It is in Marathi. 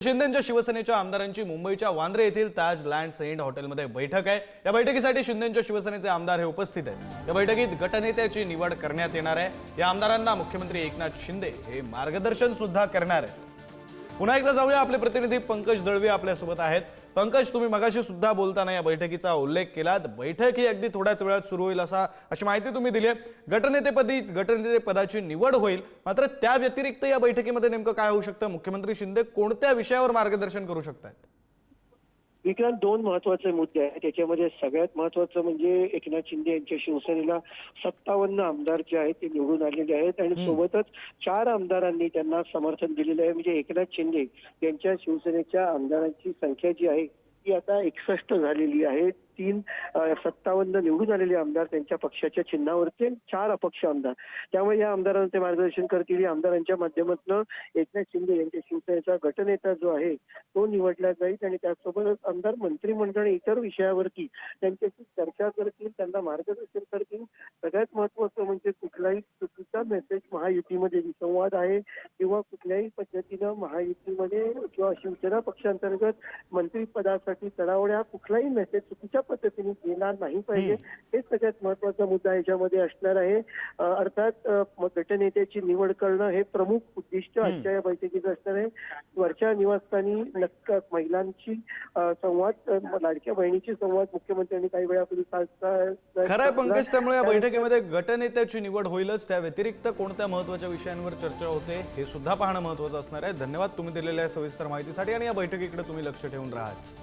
शिंदेंच्या शिवसेनेच्या आमदारांची मुंबईच्या वांद्रे येथील ताज लँड्स एंड हॉटेलमध्ये बैठक आहे। या बैठकीसाठी शिंदेंच्या शिवसेनेचे आमदार हे उपस्थित आहेत। या बैठकीत गटनेत्याची निवड करण्यात येणार आहे। या आमदारांना मुख्यमंत्री एकनाथ शिंदे हे मार्गदर्शन सुद्धा करणार आहेत। पुन्हा एकदा जाऊया, आपले प्रतिनिधी पंकज दळवी आपल्या सोबत आहेत। पंकज, तुम्ही मगाशी सुद्धा बोलताना या बैठकीचा उल्लेख केलात। बैठक ही अगदी थोड्याच वेळात सुरू होईल अशी माहिती तुम्ही दिली आहे। गटनेते पदाची निवड होईल, मात्र त्या व्यतिरिक्त या बैठकीमध्ये नेमकं काय होऊ शकतं? मुख्यमंत्री शिंदे कोणत्या विषयावर मार्गदर्शन करू शकतात? विक्रांत, दोन महत्वाचे मुद्दे आहेत त्याच्यामध्ये। सगळ्यात महत्वाचं म्हणजे एकनाथ शिंदे यांच्या शिवसेनेला 57 आमदार जे आहेत ते निवडून आलेले आहेत आणि सोबतच 4 आमदारांनी त्यांना समर्थन दिलेलं आहे। म्हणजे एकनाथ शिंदे यांच्या शिवसेनेच्या आमदारांची संख्या जी आहे ती आता 61 झालेली आहे। 57 निवडून आलेले आमदार त्यांच्या पक्षाच्या चिन्हावरचे, 4 अपक्ष आमदार। त्यामुळे या आमदारांना ते मार्गदर्शन करतील। या आमदारांच्या माध्यमातून एकनाथ शिंदे यांच्या शिवसेनेचा गटनेता जो आहे तो निवडला जाईल आणि त्यासोबतच आमदार मंत्रिमंडळ इतर विषयावरती त्यांच्याशी चर्चा करतील, त्यांना मार्गदर्शन करतील। सगळ्यात महत्वाचं म्हणजे कुठलाही चुकीचा मेसेज महायुतीमध्ये विसंवाद आहे किंवा कुठल्याही पद्धतीनं महायुतीमध्ये किंवा शिवसेना पक्षांतर्गत मंत्रिपदासाठी चढावण्या कुठलाही मेसेज चुकीच्या पद्धतीने गेला नाही पाहिजे, हे सगळ्यात महत्वाचा मुद्दा याच्यामध्ये असणार आहे। अर्थात गटनेत्याची निवड करणं हे प्रमुख उद्दिष्ट आजच्या या बैठकीचं असणार आहे। वरच्या निवासस्थानी महिलांची संवाद, लाडक्या बहिणीची संवाद मुख्यमंत्र्यांनी काही वेळापूर्वी खरंय पंकज, त्यामुळे या बैठकीमध्ये गटनेत्याची निवड होईलच, त्या व्यतिरिक्त कोणत्या महत्वाच्या विषयांवर चर्चा होते हे सुद्धा पाहणं महत्वाचं असणार आहे। धन्यवाद तुम्ही दिलेल्या सविस्तर माहितीसाठी आणि या बैठकीकडे तुम्ही लक्ष ठेवून राहाच।